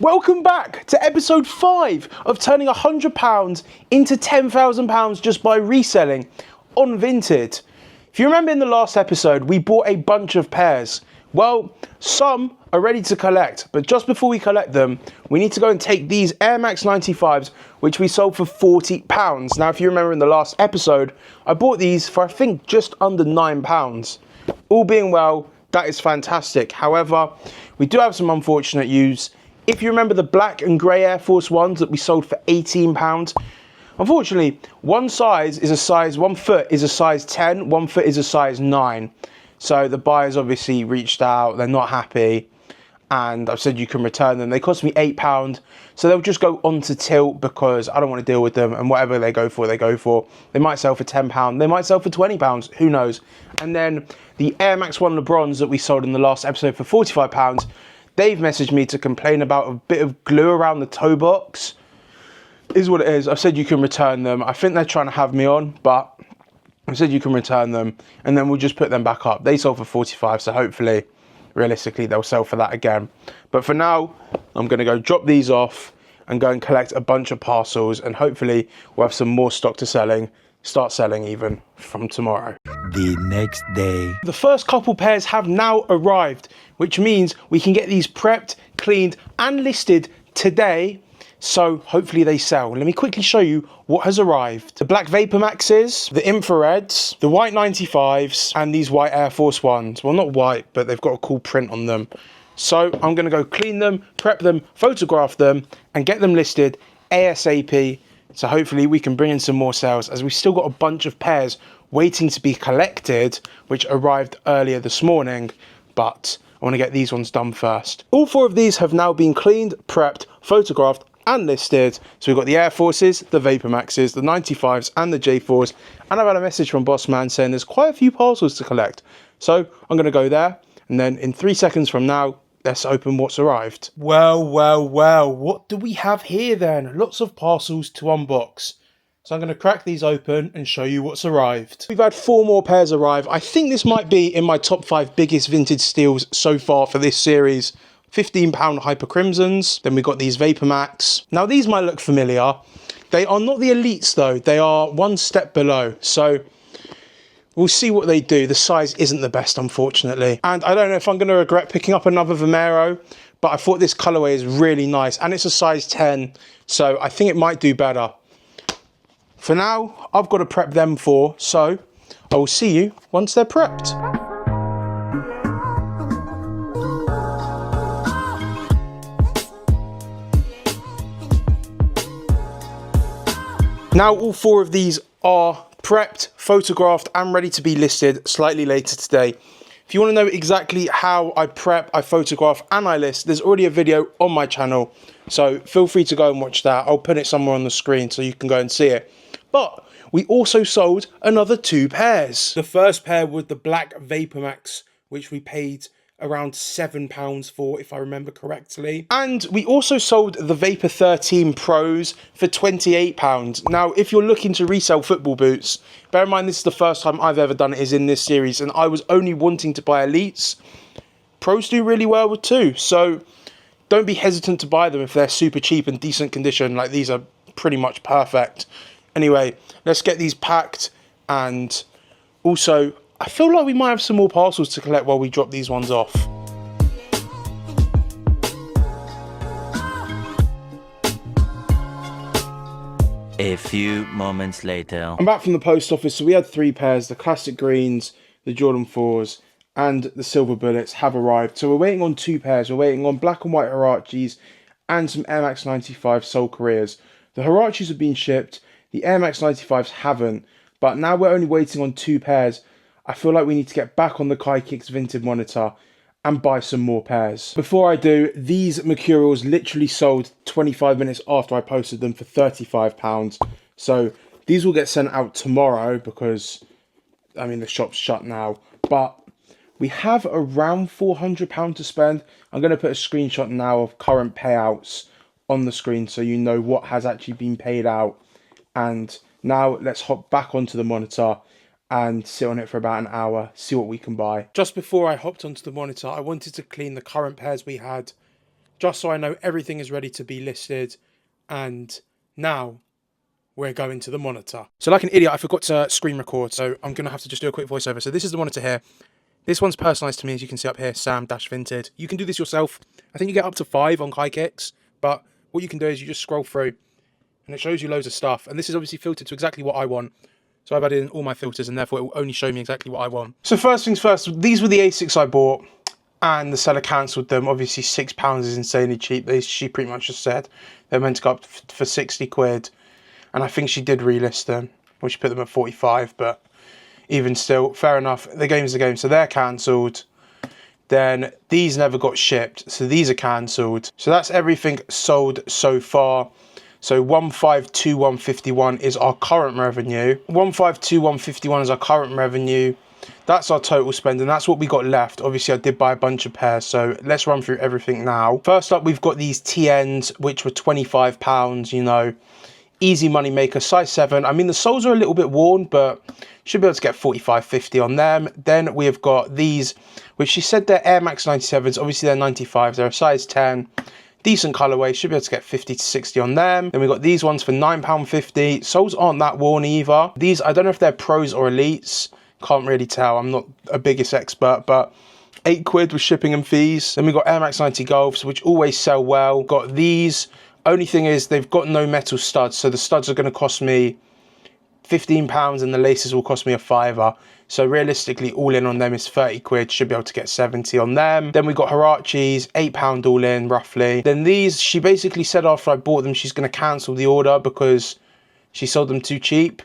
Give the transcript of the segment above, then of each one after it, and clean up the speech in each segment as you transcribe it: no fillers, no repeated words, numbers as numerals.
Welcome back to episode 5 of turning £100 into £10,000 just by reselling on Vinted. If you remember in the last episode, we bought a bunch of pairs. Well, some are ready to collect, but just before we collect them, we need to go and take these Air Max 95s, which we sold for £40. Now, if you remember in the last episode, I bought these for, I think, just under £9. All being well, that is fantastic. However, we do have some unfortunate news. If you remember the black and grey Air Force Ones that we sold for £18, unfortunately, one foot is a size 10, 1 foot is a size 9. So the buyers obviously reached out, they're not happy, and I've said you can return them. They cost me £8, so they'll just go on to tilt because I don't want to deal with them, and whatever they go for, they go for. They might sell for £10, they might sell for £20, who knows. And then the Air Max 1 LeBrons that we sold in the last episode for £45, they've messaged me to complain about a bit of glue around the toe box. Is what it is. I've said you can return them. I think they're trying to have me on, but I said you can return them, and then we'll just put them back up. They sold for 45, so hopefully, realistically, they'll sell for that again. But for now, I'm going to go drop these off and go and collect a bunch of parcels, and hopefully we'll have some more stock to start selling even from tomorrow. The next day. The first couple pairs have now arrived, which means we can get these prepped, cleaned, and listed today. So hopefully they sell. Let me quickly show you what has arrived. The black Vapor Maxes, the infrareds, the white 95s, and these white Air Force Ones. Well, not white, but they've got a cool print on them. So I'm going to go clean them, prep them, photograph them, and get them listed ASAP. So hopefully we can bring in some more sales, as we've still got a bunch of pairs waiting to be collected, which arrived earlier this morning, but I want to get these ones done first. All 4 of these have now been cleaned, prepped, photographed, and listed. So we've got the Air Forces, the Vapor Maxes, the 95s, and the J4s. And I've had a message from Boss Man saying there's quite a few parcels to collect. So I'm going to go there, and then in 3 seconds from now, let's open what's arrived. Well, what do we have here then? Lots of parcels to unbox. So I'm going to crack these open and show you what's arrived. We've had 4 more pairs arrive. I think this might be in my top 5 biggest vintage steals so far for this series. £15 Hyper Crimsons. Then we've got these Vapor Max. Now these might look familiar. They are not the Elites though. They are one step below. So we'll see what they do. The size isn't the best, unfortunately. And I don't know if I'm going to regret picking up another Vomero, but I thought this colorway is really nice. And it's a size 10, so I think it might do better. For now, I've got to prep them 4, so I will see you once they're prepped. Now all 4 of these are prepped, photographed, and ready to be listed slightly later today. If you want to know exactly how I prep, I photograph, and I list, there's already a video on my channel, so feel free to go and watch that. I'll put it somewhere on the screen so you can go and see it. But we also sold another 2 pairs. The first pair was the black Vapor Max, which we paid around £7 for, if I remember correctly. And we also sold the Vapor 13 Pros for £28. Now, if you're looking to resell football boots, bear in mind this is the first time I've ever done it is in this series, and I was only wanting to buy Elites. Pros do really well with too, so don't be hesitant to buy them if they're super cheap and decent condition. Like, these are pretty much perfect. Anyway, let's get these packed, and also I feel like we might have some more parcels to collect while we drop these ones off. A few moments later. I'm back from the post office, so we had 3 pairs. The classic greens, the Jordan 4s, and the silver bullets have arrived. So we're waiting on 2 pairs. We're waiting on black and white Huaraches and some Air Max 95 Soul Koreas. The Huaraches have been shipped. The Air Max 95s haven't. But now we're only waiting on 2 pairs. I feel like we need to get back on the Kai Kicks Vinted monitor and buy some more pairs. Before I do, these Mercurials literally sold 25 minutes after I posted them for £35. So these will get sent out tomorrow because, I mean, the shop's shut now. But we have around £400 to spend. I'm going to put a screenshot now of current payouts on the screen so you know what has actually been paid out. And now let's hop back onto the monitor and sit on it for about an hour, see what we can buy. Just before I hopped onto the monitor, I wanted to clean the current pairs we had just so I know everything is ready to be listed. And now we're going to the monitor. So like an idiot, I forgot to screen record, so I'm going to have to just do a quick voiceover. So this is the monitor here. This one's personalised to me, as you can see up here, Sam-Vinted. You can do this yourself. I think you get up to 5 on Kikix, but what you can do is you just scroll through and it shows you loads of stuff. And this is obviously filtered to exactly what I want. So I've added in all my filters and therefore it will only show me exactly what I want. So first things first, these were the Asics I bought and the seller cancelled them. Obviously £6 is insanely cheap. She pretty much just said they're meant to go up for 60 quid. And I think she did relist them, or she put them at 45, but even still, fair enough. The game's the game, so they're cancelled. Then these never got shipped, so these are cancelled. So that's everything sold so far. So 152151 is our current revenue. 152151 is our current revenue. That's our total spend, and that's what we got left. Obviously, I did buy a bunch of pairs, so let's run through everything now. First up, we've got these TNs, which were £25, you know. Easy money maker, size 7. I mean, the soles are a little bit worn, but should be able to get 45-50 on them. Then we have got these, which she said they're Air Max 97s. Obviously, they're 95s. They're a size 10. Decent colorway. Should be able to get 50-60 on them. Then we got these ones for £9.50. Soles aren't that worn either. These, I don't know if they're pros or elites. Can't really tell. I'm not a biggest expert, but £8 with shipping and fees. Then we got Air Max 90 Golfs, which always sell well. Got these. Only thing is they've got no metal studs, so the studs are going to cost me £15 and the laces will cost me a fiver. So realistically, all in on them is 30 quid. Should be able to get 70 on them. Then we got Hirachis, £8 all in roughly. Then these, she basically said after I bought them, she's going to cancel the order because she sold them too cheap.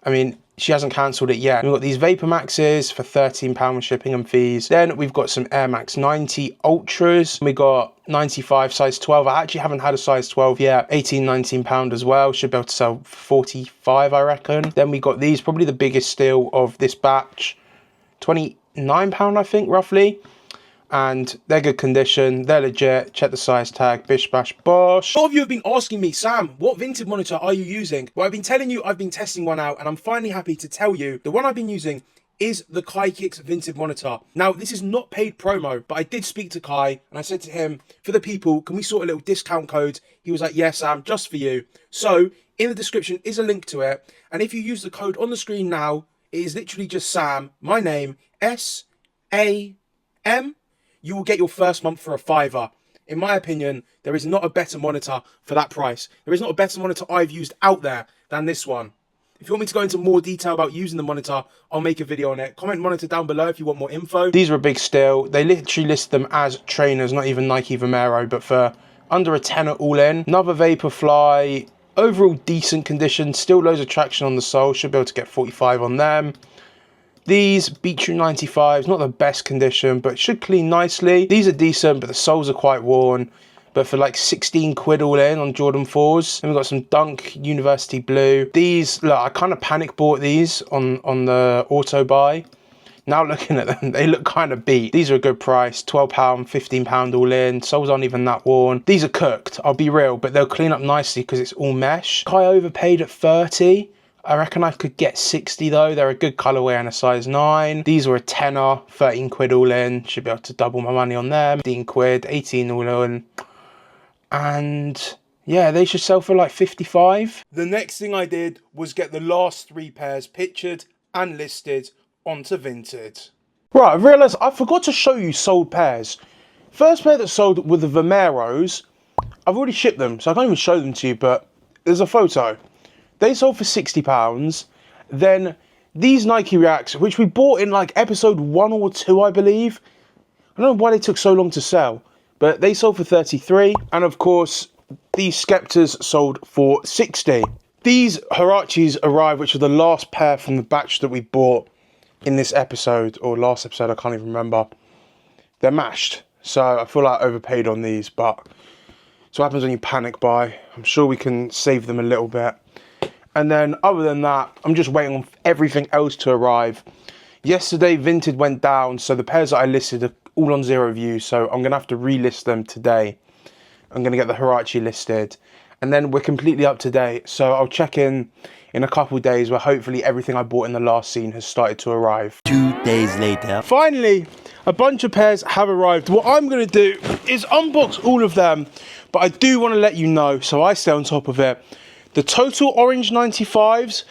I mean, she hasn't cancelled it yet. We've got these Vapor Maxes for £13 with shipping and fees. Then we've got some Air Max 90 Ultras. We got 95 size 12. I actually haven't had a size 12 yet. £18-19 as well. Should be able to sell 45, I reckon. Then we got these, probably the biggest steal of this batch. £29, I think, roughly. And they're good condition, they're legit. Check the size tag, bish bash bosh. A lot of you have been asking me, Sam, what Vinted monitor are you using? Well, I've been telling you I've been testing one out, and I'm finally happy to tell you the one I've been using is the Kikix Vinted monitor. Now, this is not paid promo, but I did speak to Kai and I said to him, for the people, can we sort a little discount code? He was like, yes, Sam, just for you. So in the description is a link to it. And if you use the code on the screen now, it is literally just Sam, my name, SAM. You will get your first month for a fiver. In my opinion, there is not a better monitor for that price. There is not a better monitor I've used out there than this one. If you want me to go into more detail about using the monitor, I'll make a video on it. Comment monitor down below if you want more info. These are a big steal. They literally list them as trainers, not even Nike Vomero, but for under a tenner all in. Another Vaporfly, overall decent condition, still loads of traction on the sole. Should be able to get 45 on them. These Beetroot 95s, not the best condition, but should clean nicely. These are decent, but the soles are quite worn. But for like 16 quid all in on Jordan 4s. Then we've got some Dunk University Blue. These, look, I kind of panic bought these on the auto buy. Now looking at them, they look kind of beat. These are a good price, £12, £15 all in. Soles aren't even that worn. These are cooked, I'll be real, but they'll clean up nicely because it's all mesh. Kai overpaid at 30. I reckon I could get 60 though. They're a good colorway and a size 9. These were a tenner, 13 quid all in. Should be able to double my money on them. 15 quid, 18 all in. And yeah, they should sell for like 55. The next thing I did was get the last 3 pairs pictured and listed onto Vinted. Right, I realised I forgot to show you sold pairs. First pair that sold were the Vomeros. I've already shipped them, so I can't even show them to you, but there's a photo. They sold for £60. Then these Nike Reacts, which we bought in like episode 1 or 2, I believe. I don't know why they took so long to sell, but they sold for 33. And of course, these Skeptors sold for 60. These Hirachis arrived, which are the last pair from the batch that we bought in this episode, or last episode, I can't even remember. They're mashed, so I feel like I overpaid on these, but it's what happens when you panic buy. I'm sure we can save them a little bit. And then other than that, I'm just waiting on everything else to arrive. Yesterday, Vinted went down, so the pairs that I listed are all on 0 views, so I'm going to have to relist them today. I'm going to get the Hirachi listed. And then we're completely up to date, so I'll check in in a couple of days, where hopefully everything I bought in the last scene has started to arrive. 2 days later. Finally, a bunch of pairs have arrived. What I'm going to do is unbox all of them, but I do want to let you know, so I stay on top of it. The total orange 95s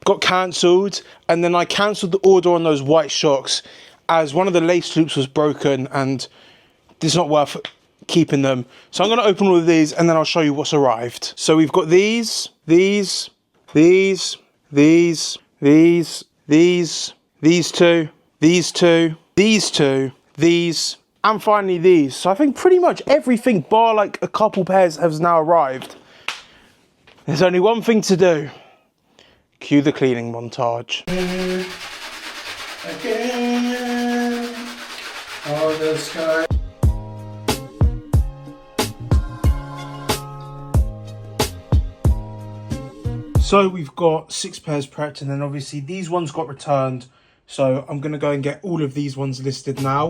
got cancelled, and then I cancelled the order on those white shocks as one of the lace loops was broken and it's not worth keeping them. So I'm going to open all of these and then I'll show you what's arrived. So we've got these, two, these two, these, and finally these. So I think pretty much everything bar like a couple pairs has now arrived. There's only one thing to do. Cue the cleaning montage. Again, on the sky. So we've got 6 pairs prepped, and then obviously these ones got returned. So I'm going to go and get all of these ones listed now.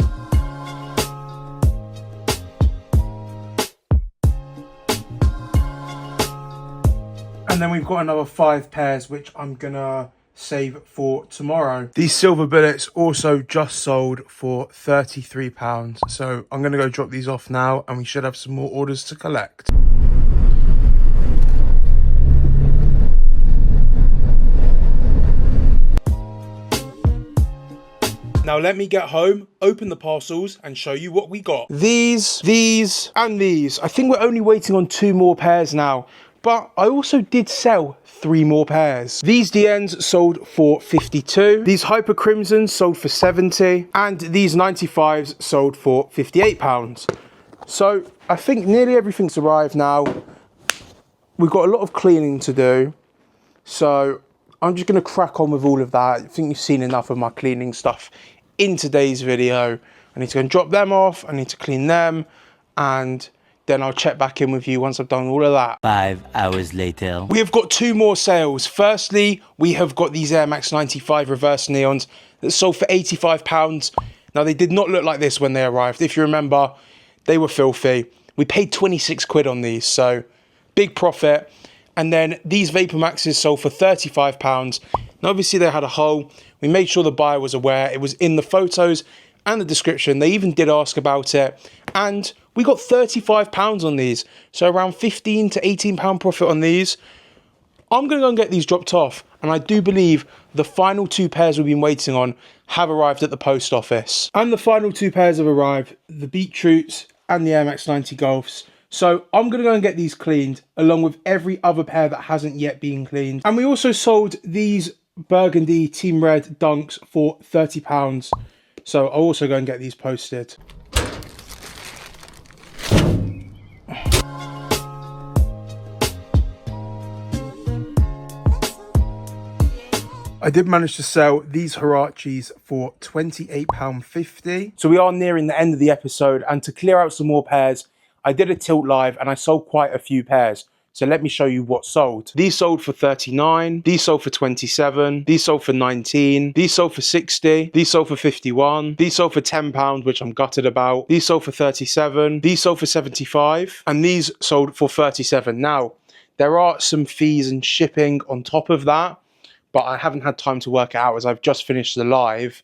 And then we've got another 5 pairs, which I'm going to save for tomorrow. These silver bullets also just sold for £33. So I'm going to go drop these off now, and we should have some more orders to collect. Now let me get home, open the parcels, and show you what we got. These, and these. I think we're only waiting on 2 more pairs now, but I also did sell 3 more pairs. These DNs sold for 52, these Hyper Crimsons sold for 70, and these 95s sold for £58. So I think nearly everything's arrived now. We've got a lot of cleaning to do, so I'm just going to crack on with all of that. I think you've seen enough of my cleaning stuff in today's video. I need to go and drop them off, I need to clean them, and then I'll check back in with you once I've done all of that. 5 hours later. We have got 2 more sales. Firstly, we have got these Air Max 95 reverse neons that sold for £85. Now, they did not look like this when they arrived. If you remember, they were filthy. We paid 26 quid on these, so big profit. And then these Vapor Maxes sold for £35. Now, obviously, they had a hole. We made sure the buyer was aware. It was in the photos and the description. They even did ask about it. And we got £35 on these. So around £15 to £18 profit on these. I'm going to go and get these dropped off. And I do believe the final 2 pairs we've been waiting on have arrived at the post office. And the final 2 pairs have arrived. The Beetroots and the Air Max 90 Golfs. So I'm going to go and get these cleaned along with every other pair that hasn't yet been cleaned. And we also sold these Burgundy Team Red Dunks for £30. So I'll also go and get these posted. I did manage to sell these Hirachis for £28.50. So we are nearing the end of the episode, and to clear out some more pairs, I did a tilt live and I sold quite a few pairs. So let me show you what sold. These sold for 39, these sold for 27, these sold for 19, these sold for 60, these sold for 51, these sold for £10, which I'm gutted about, these sold for 37, these sold for 75, and these sold for 37. Now, there are some fees and shipping on top of that, but I haven't had time to work it out as I've just finished the live.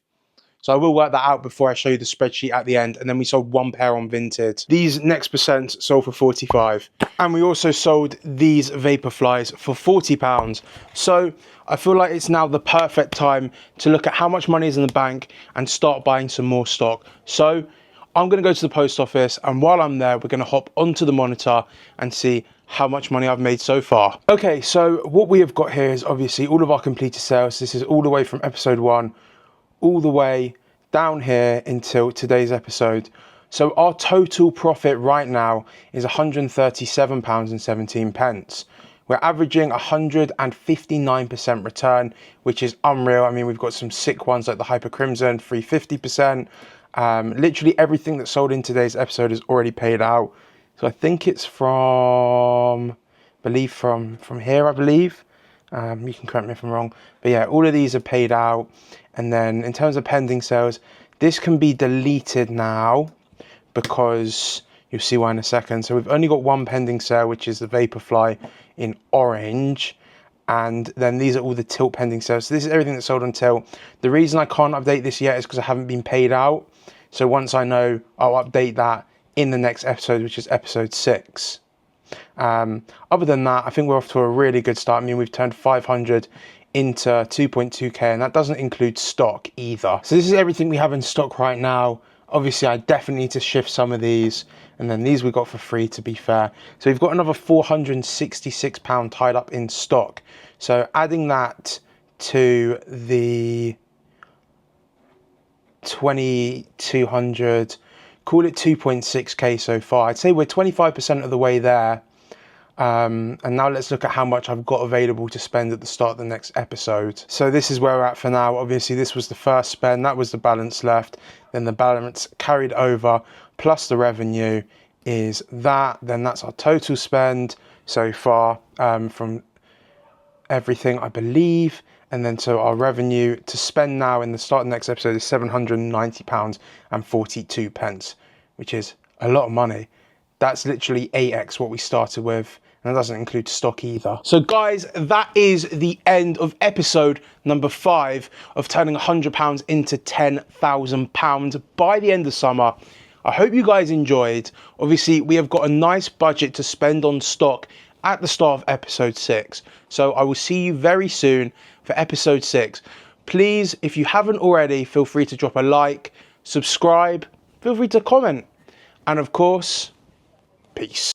So I will work that out before I show you the spreadsheet at the end. And then we sold 1 pair on Vinted. These Next Percent sold for 45. And we also sold these Vaporflies for £40. So I feel like it's now the perfect time to look at how much money is in the bank and start buying some more stock. So I'm going to go to the post office, and while I'm there, we're going to hop onto the monitor and see how much money I've made so far. Okay, so what we have got here is obviously all of our completed sales. This is all the way from episode 1 all the way down here until today's episode. So our total profit right now is £137.17. We're averaging 159% return, which is unreal. I mean, we've got some sick ones like the Hyper Crimson, 350%. Literally everything that sold in today's episode is already paid out. So I think it's from here, I believe. You can correct me if I'm wrong. But yeah, all of these are paid out. And then in terms of pending sales, this can be deleted now because you'll see why in a second. So we've only got 1 pending sale, which is the Vaporfly in orange. And then these are all the tilt pending sales. So this is everything that's sold on tilt. The reason I can't update this yet is because I haven't been paid out. So once I know, I'll update that in the next episode, which is episode 6. Other than that, I think we're off to a really good start. I mean, we've turned 500 into 2.2k, and that doesn't include stock either. So this is everything we have in stock right now. Obviously, I definitely need to shift some of these, and then these we got for free, to be fair. So we've got another £466 tied up in stock. So adding that to the 2200, call it 2.6k so far. I'd say we're 25% of the way there. And now let's look at how much I've got available to spend at the start of the next episode. So this is where we're at for now. Obviously, this was the first spend. That was the balance left. Then the balance carried over plus the revenue is that. Then that's our total spend so far from everything, I believe. And then so our revenue to spend now in the start of the next episode is £790 and 42 pence, which is a lot of money. That's literally 8x what we started with. And that doesn't include stock either. So guys, that is the end of episode number 5 of turning £100 into £10,000 by the end of summer. I hope you guys enjoyed. Obviously, we have got a nice budget to spend on stock at the start of episode 6. So I will see you very soon for episode 6. Please, if you haven't already, feel free to drop a like, subscribe, feel free to comment. And of course, peace.